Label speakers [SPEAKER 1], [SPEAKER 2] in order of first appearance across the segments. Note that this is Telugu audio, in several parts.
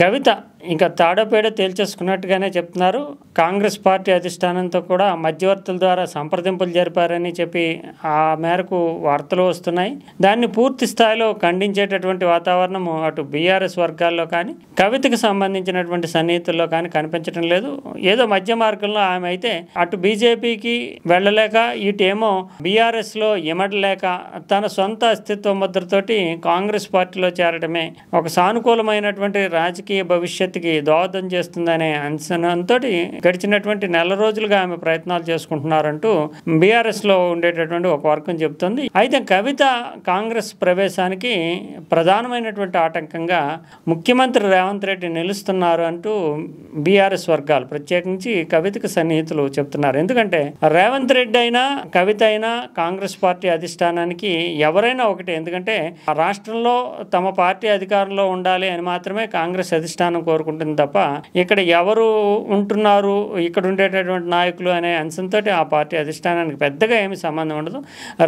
[SPEAKER 1] కవిత ఇంకా తాడోపేడ తేల్చేసుకున్నట్టుగానే చెప్తున్నారు. కాంగ్రెస్ పార్టీ అధిష్టానంతో కూడా మధ్యవర్తుల ద్వారా సంప్రదింపులు జరిపారని చెప్పి ఆ మేరకు వార్తలు వస్తున్నాయి. దాన్ని పూర్తి స్థాయిలో ఖండించేటటువంటి వాతావరణము అటు బీఆర్ఎస్ వర్గాల్లో కానీ కవితకు సంబంధించినటువంటి సన్నిహితుల్లో కానీ కనిపించడం లేదు. ఏదో మధ్య మార్గంలో ఆమె అయితే అటు బీజేపీకి వెళ్ళలేక ఇటేమో బీఆర్ఎస్లో ఇమడలేక తన సొంత అస్తిత్వ ముద్రతోటి కాంగ్రెస్ పార్టీలో చేరడమే ఒక సానుకూలమైనటువంటి రాజకీయ భవిష్యత్తుకి దోహదం చేస్తుందనే అంచనంతో గడిచినటువంటి నెల రోజులుగా ఆమె ప్రయత్నాలు చేసుకుంటున్నారంటూ బీఆర్ఎస్ లో ఉండేటటువంటి ఒక వర్గం చెబుతుంది. అయితే కవిత కాంగ్రెస్ ప్రవేశానికి ప్రధానమైనటువంటి ఆటంకంగా ముఖ్యమంత్రి రేవంత్ రెడ్డి నిలుస్తున్నారు అంటూ బీఆర్ఎస్ వర్గాలు ప్రత్యేకించి కవితకు సన్నిహితులు చెప్తున్నారు. ఎందుకంటే రేవంత్ రెడ్డి అయినా కవిత అయినా కాంగ్రెస్ పార్టీ అధిష్టానానికి ఎవరైనా ఒకటే. ఎందుకంటే రాష్ట్రంలో తమ పార్టీ అధికారంలో ఉండాలి అని మాత్రమే కాంగ్రెస్ అధిష్టానం కోరుకుంటుంది తప్ప ఇక్కడ ఎవరు ఉంటున్నారు, ఇక్కడ ఉండేటటువంటి నాయకులు అనే అంశంతో ఆ పార్టీ అధిష్టానానికి పెద్దగా ఏమి సంబంధం ఉండదు.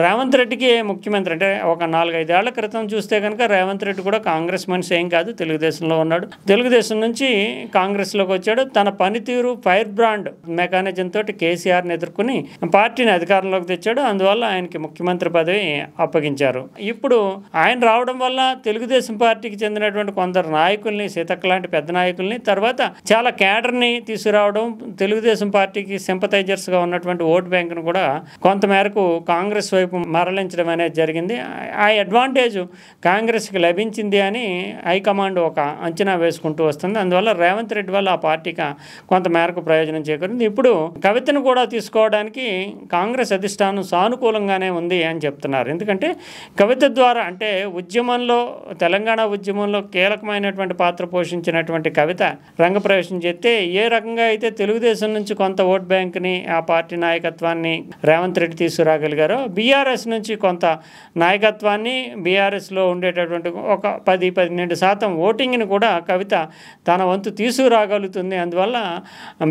[SPEAKER 1] రేవంత్ రెడ్డికి ముఖ్యమంత్రి అంటే ఒక 4-5 ఏళ్ల క్రితం చూస్తే కనుక రేవంత్ రెడ్డి కూడా కాంగ్రెస్ మనిషి ఏం కాదు, తెలుగుదేశంలో ఉన్నాడు. తెలుగుదేశం నుంచి కాంగ్రెస్లోకి వచ్చాడు. తన పనితీరు ఫైర్ బ్రాండ్ మెకానిజం తోటి కేసీఆర్ని ఎదుర్కొని పార్టీని అధికారంలోకి తెచ్చాడు. అందువల్ల ఆయనకి ముఖ్యమంత్రి పదవి అప్పగించారు. ఇప్పుడు ఆయన రావడం వల్ల తెలుగుదేశం పార్టీకి చెందినటువంటి కొందరు నాయకుల్ని, సీతక్క లాంటి పెద్ద నాయకుల్ని, తర్వాత చాలా క్యాడర్ని తీసుకురావడం, తెలుగుదేశం పార్టీకి సింపథైజర్స్గా ఉన్నటువంటి ఓట్ బ్యాంక్ను కూడా కొంతమేరకు కాంగ్రెస్ వైపు మరలించడం అనేది జరిగింది. ఆ అడ్వాంటేజ్ కాంగ్రెస్కి లభించింది అని హైకమాండ్ ఒక అంచనా వేసుకుంటూ వస్తుంది. అందువల్ల రేవంత్ రెడ్డి వల్ల ఆ పార్టీకి కొంతమేరకు ప్రయోజనం చేకూరింది. ఇప్పుడు కవితను కూడా తీసుకోవడానికి కాంగ్రెస్ అధిష్టానం సానుకూలంగానే ఉంది అని చెప్తున్నారు. ఎందుకంటే కవిత ద్వారా అంటే ఉద్యమంలో, తెలంగాణ ఉద్యమంలో కీలకమైనటువంటి పాత్ర పోషించినటువంటి కవిత రంగప్రవేశం చేస్తే ఏ రకంగా అయితే తెలుగుదేశం నుంచి కొంత ఓట్ బ్యాంక్ని, ఆ పార్టీ నాయకత్వాన్ని రేవంత్ రెడ్డి తీసుకురాగలిగారో, బీఆర్ఎస్ నుంచి కొంత నాయకత్వాన్ని, బీఆర్ఎస్లో ఉండేటటువంటి ఒక 10-12% ఓటింగ్ని కూడా కవిత తన వంతు తీసుకురాగలుగుతుంది. అందువల్ల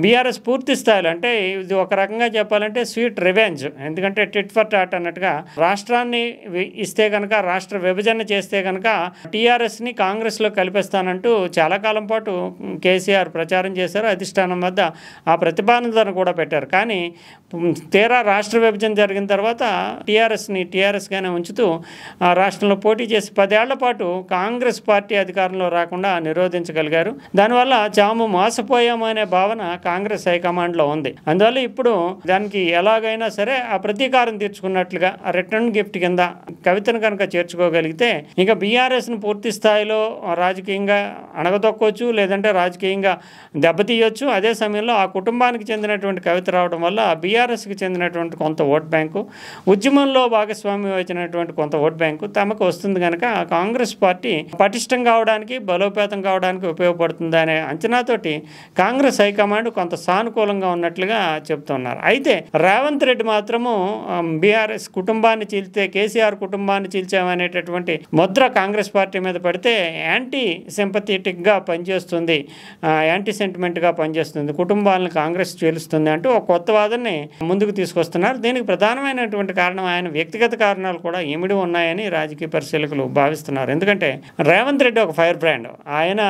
[SPEAKER 1] బీఆర్ఎస్ పూర్తి స్థాయిలో అంటే ఇది ఒక రకంగా చెప్పాలంటే స్వీట్ రివెంజ్. ఎందుకంటే టిట్ ఫర్ టాట్ అన్నట్టుగా రాష్ట్రాన్ని ఇస్తే కనుక, రాష్ట్ర విభజన చేస్తే కనుక టీఆర్ఎస్ని కాంగ్రెస్లో కలిపేస్తానంటూ చాలా కాలం పాటు కేసీఆర్ ప్రచారం చేశారు. అధిష్టానం వద్ద ఆ ప్రతిపాదనను కూడా పెట్టారు. కానీ తీరా రాష్ట్ర విభజన జరిగిన తర్వాత టీఆర్ఎస్గానే ఉంచుతూ రాష్ట్రంలో పోటీ చేసి 10 ఏళ్ల పాటు కాంగ్రెస్ పార్టీ అధికారంలో రాకుండా నిరోధించగలిగారు. దానివల్ల తాము మోసపోయామనే భావన కాంగ్రెస్ హైకమాండ్లో ఉంది. అందువల్ల ఇప్పుడు దానికి ఎలాగైనా సరే ఆ ప్రతీకారం తీర్చుకున్నట్లుగా రిటర్న్ గిఫ్ట్ కింద కవితను కనుక చేర్చుకోగలిగితే ఇంకా బీఆర్ఎస్ను పూర్తి స్థాయిలో రాజకీయంగా అణగదొక్కోవచ్చు, లేదంటే రాజకీయంగా దెబ్బతీయొచ్చు. అదే సమయంలో ఆ కుటుంబానికి చెందినటువంటి కవిత రావడం వల్ల బీఆర్ఎస్కి చెందినటువంటి కొంత ఓట్ బ్యాంకు, ఉద్యమంలో భాగస్వామ్యం వచ్చినటువంటి కొంత ఓట్ బ్యాంకు తమకు వస్తుంది కనుక కాంగ్రెస్ పార్టీ పటిష్టం కావడానికి, బలోపేతం కావడానికి ఉపయోగపడుతుంది అనే అంచనాతోటి కాంగ్రెస్ హైకమాండ్ కొంత సానుకూలంగా ఉన్నట్లుగా చెప్తున్నారు. అయితే రేవంత్ రెడ్డి మాత్రము బీఆర్ఎస్ కుటుంబాన్ని చీల్తే, కేసీఆర్ కుటుంబాన్ని చీల్చామనేటటువంటి ముద్ర కాంగ్రెస్ పార్టీ మీద పడితే యాంటీ సింపథెటిక్గా పనిచేస్తుంది, యాంటీ సెంటిమెంట్గా పనిచేస్తుంది, కుటుంబాలను కాంగ్రెస్ చీలుస్తుంది అంటూ ఒక కొత్త వాదనని ముందుకు తీసుకొస్తున్నారు. దీనికి ప్రధానమైనటువంటి కారణం ఆయన వ్యక్తిగత కారణాలు కూడా ఇమిడి ఉన్నాయని రాజకీయ పరిశీలకులు భావిస్తున్నారు. ఎందుకంటే రేవంత్ రెడ్డి ఒక ఫైర్ బ్రాండ్. ఆయన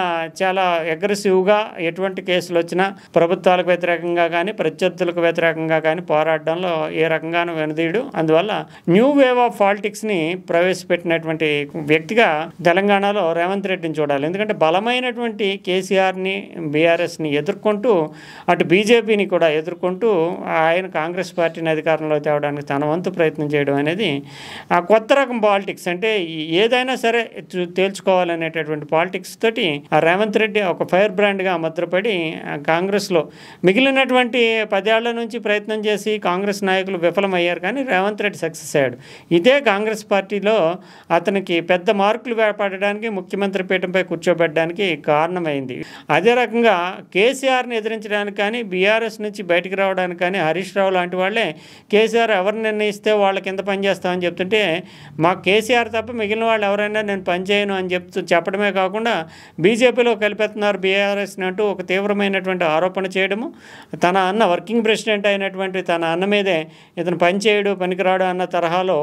[SPEAKER 1] చాలా అగ్రెసివ్గా ఎటువంటి కేసులు వచ్చినా ప్రభుత్వాలకు వ్యతిరేకంగా కానీ, ప్రత్యర్థులకు వ్యతిరేకంగా కానీ పోరాడడంలో ఏ రకంగానూ వెనుదీయడు. అందువల్ల న్యూ వేవ్ ఆఫ్ పాలిటిక్స్ని ప్రవేశపెట్టినటువంటి వ్యక్తిగా తెలంగాణలో రేవంత్ రెడ్డిని చూడాలి. ఎందుకంటే బలమైనటువంటి కేసీఆర్ని, బీఆర్ఎస్ని ఎదుర్కొంటూ అటు బీజేపీని కూడా ఎదుర్కొంటూ ఆయన కాంగ్రెస్ పార్టీని అధికారంలో తేవడానికి తన వంతు ప్రయత్నం చేయడం అనేది ఆ కొత్త రకం పాలిటిక్స్. అంటే ఏదైనా సరే తేల్చుకోవాలనేటటువంటి పాలిటిక్స్ తోటి ఆ రేవంత్ రెడ్డి ఒక ఫైర్ బ్రాండ్గా ముద్రపడి కాంగ్రెస్లో మిగిలినటువంటి 10 ఏళ్ల నుంచి ప్రయత్నం చేసి కాంగ్రెస్ నాయకులు విఫలమయ్యారు, కానీ రేవంత్ రెడ్డి సక్సెస్ అయ్యాడు. ఇదే కాంగ్రెస్ పార్టీలో అతనికి పెద్ద మార్కులు వేపడడానికి, ముఖ్యమంత్రి పీఠంపై కూర్చోబెట్టడానికి కారణమైంది. అదే రకంగా కేసీఆర్ని ఎదిరించడానికి కానీ, బీఆర్ఎస్ నుంచి బయటికి రావడానికి కానీ హరీష్ రావు లాంటి వాళ్ళే కేసీఆర్ ఎవరు నిర్ణయిస్తే వాళ్ళ కింద పనిచేస్తామని చెప్తుంటే, మా కేసీఆర్ తప్ప మిగిలిన వాళ్ళు ఎవరైనా నేను పనిచేయను అని చెప్పడమే కాకుండా బీజేపీలో కలిపెడుతున్నారు బీఆర్ఎస్ని అంటూ ఒక తీవ్రమైనటువంటి ఆరోపణ చేయడము, తన అన్న వర్కింగ్ ప్రెసిడెంట్ అయినటువంటి తన అన్న మీదే ఇతను పనిచేయడు, పనికిరాడు అన్న తరహాలో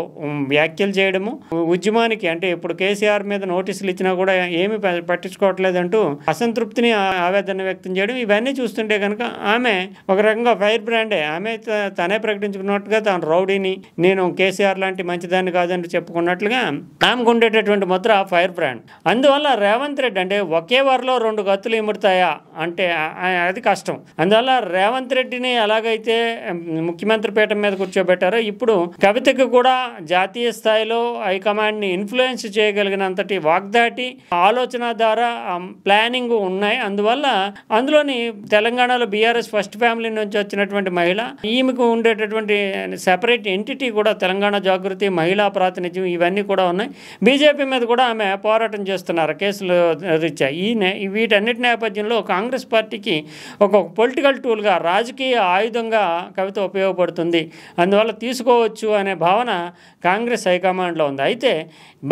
[SPEAKER 1] వ్యాఖ్యలు చేయడము, ఉద్యమానికి అంటే ఇప్పుడు కేసీఆర్ మీద నోటీసులు ఇచ్చినా కూడా ఏమీ పట్టించుకోవట్లేదంటూ ఆ అసంతృప్తిని ఆవేదన వ్యక్తం చేయడం ఇవన్నీ చూస్తుంటే కనుక ఆమె ఒక రకంగా ఫైర్ బ్రాండే. ఆమె తనే ప్రకటించుకున్నట్టుగా తాను రౌడీని, నేను కేసీఆర్ లాంటి మంచిదాన్ని కాదని చెప్పుకున్నట్లుగా ఆమెకు ఉండేటటువంటి ముద్ర ఫైర్ బ్రాండ్. అందువల్ల రేవంత్ రెడ్డి అంటే ఒకే వారిలో 2 కత్తులు ఇముడతాయా అంటే అది కష్టం. అందువల్ల రేవంత్ రెడ్డిని ఎలాగైతే ముఖ్యమంత్రి పీఠం మీద కూర్చోబెట్టారో ఇప్పుడు కవితకు కూడా జాతీయ స్థాయిలో హైకమాండ్ని ఇన్ఫ్లుయెన్స్ చేయగలిగినంతటి వాగ్దాటి, ఆలోచన ద్వారా ప్లానింగ్ ఉన్నాయి. అందులోని తెలంగాణలో బీఆర్ఎస్ ఫస్ట్ ఫ్యామిలీ నుంచి వచ్చినటువంటి మహిళ, ఈమెకు ఉండేటటువంటి సెపరేట్ ఎంటిటీ కూడా తెలంగాణ జాగృతి, మహిళా ప్రాతినిధ్యం ఇవన్నీ కూడా ఉన్నాయి. బీజేపీ మీద కూడా ఆమె పోరాటం చేస్తున్నారు కేసులు రీత్యా. వీటన్నిటి నేపథ్యంలో కాంగ్రెస్ పార్టీకి ఒక పొలిటికల్ టూల్గా, రాజకీయ ఆయుధంగా కవిత ఉపయోగపడుతుంది. అందువల్ల తీసుకోవచ్చు అనే భావన కాంగ్రెస్ హైకమాండ్లో ఉంది. అయితే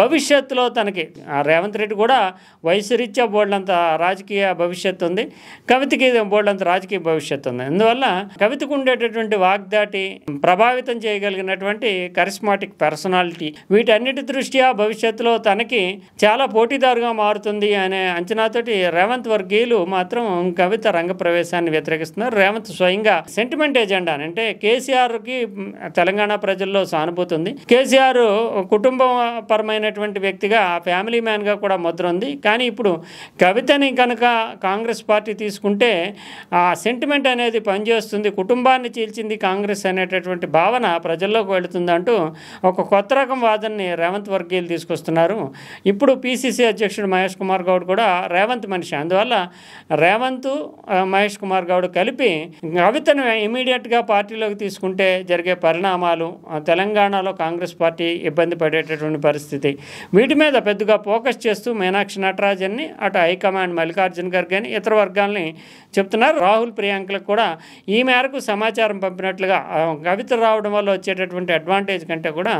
[SPEAKER 1] భవిష్యత్తులో తనకి రేవంత్ రెడ్డి కూడా వయసు రీత్యా బోర్డులంత రాజకీయ భవిష్యత్తు ఉంది, కవితకి బోర్డులంత రాజకీయ భవిష్యత్తు ఉంది. అందువల్ల కవితకు ఉండేటటువంటి వాగ్దాటి, ప్రభావితం చేయగలిగినటువంటి కరిస్మాటిక్ పర్సనాలిటీ, వీటన్నిటి దృష్ట్యా భవిష్యత్తులో తనకి చాలా పోటీదారుగా మారుతుంది అనే అంచనాతోటి రేవంత్ వర్గీయులు మాత్రం కవిత రంగ ప్రవేశాన్ని వ్యతిరేకిస్తున్నారు. రేవంత్ స్వయంగా సెంటిమెంట్ ఎజెండా అంటే కేసీఆర్కి తెలంగాణ ప్రజల్లో సానుభూతి ఉంది, కేసీఆర్ కుటుంబపరమైనటువంటి వ్యక్తిగా, ఫ్యామిలీ మ్యాన్గా కూడా ముద్ర ఉంది. కానీ ఇప్పుడు కవితని కనుక కాంగ్రెస్ పార్టీ తీసుకుంటే ఆ సెంటిమెంట్ అనేది పనిచేస్తుంది, కుటుంబాన్ని చీల్చింది కాంగ్రెస్ అనేటటువంటి భావన ప్రజల్లోకి వెళుతుందంటూ ఒక కొత్త రకం వాదనని రేవంత్ వర్గీయులు తీసుకొస్తున్నారు. ఇప్పుడు పిసిసి అధ్యక్షుడు మహేష్ కుమార్ గౌడ్ కూడా రేవంత్ మనిషి. అందువల్ల రేవంత్, మహేష్ కుమార్ గౌడ్ కలిపి కవితను ఇమీడియట్గా పార్టీలోకి తీసుకుంటే జరిగే పరిణామాలు, తెలంగాణలో కాంగ్రెస్ పార్టీ ఇబ్బంది పడేటటువంటి పరిస్థితి, వీటి మీద పెద్దగా ఫోకస్ చేస్తూ మీనాక్షి నటరాజన్ని, అటు హైకమాండ్ మల్లికార్జున్ ఖర్గేని, ఇతర వర్గాల్ని చెప్తున్నారు. రాహుల్ ప్రియాంకలకు కూడా ఈ మేరకు సమాచారం పంపినట్లుగా కవిత రావడం వల్ల వచ్చేటటువంటి అడ్వాంటేజ్ కంటే కూడా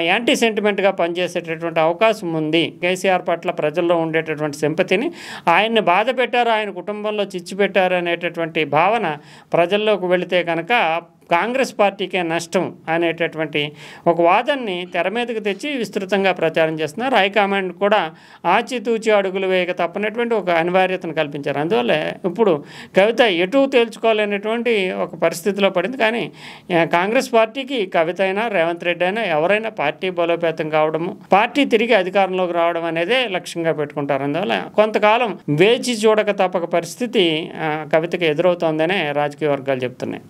[SPEAKER 1] యాంటీ సెంటిమెంట్గా పనిచేసేటటువంటి అవకాశం ఉంది. కేసీఆర్ పట్ల ప్రజల్లో ఉండేటటువంటి సింపతిని, ఆయన్ని బాధ పెట్టారు, ఆయన కుటుంబంలో చిచ్చు పెట్టారు అనేటటువంటి భావన ప్రజల్లోకి వెళితే కనుక కాంగ్రెస్ పార్టీకే నష్టం అనేటటువంటి ఒక వాదనని తెర మీదకి తెచ్చి విస్తృతంగా ప్రచారం చేస్తున్నారు. హైకమాండ్ కూడా ఆచితూచి అడుగులు వేయక తప్పనటువంటి ఒక అనివార్యతను కల్పించారు. అందువల్ల ఇప్పుడు కవిత ఎటు తేల్చుకోలేనటువంటి ఒక పరిస్థితిలో పడింది. కానీ కాంగ్రెస్ పార్టీకి కవిత అయినా, రేవంత్ రెడ్డి అయినా, ఎవరైనా పార్టీ బలోపేతం కావడము, పార్టీ తిరిగి అధికారంలోకి రావడం అనేదే లక్ష్యంగా పెట్టుకుంటారు. అందువల్ల కొంతకాలం వేచి చూడక తప్పక పరిస్థితి కవితకి ఎదురవుతోందనే రాజకీయ వర్గాలు చెప్తున్నాయి.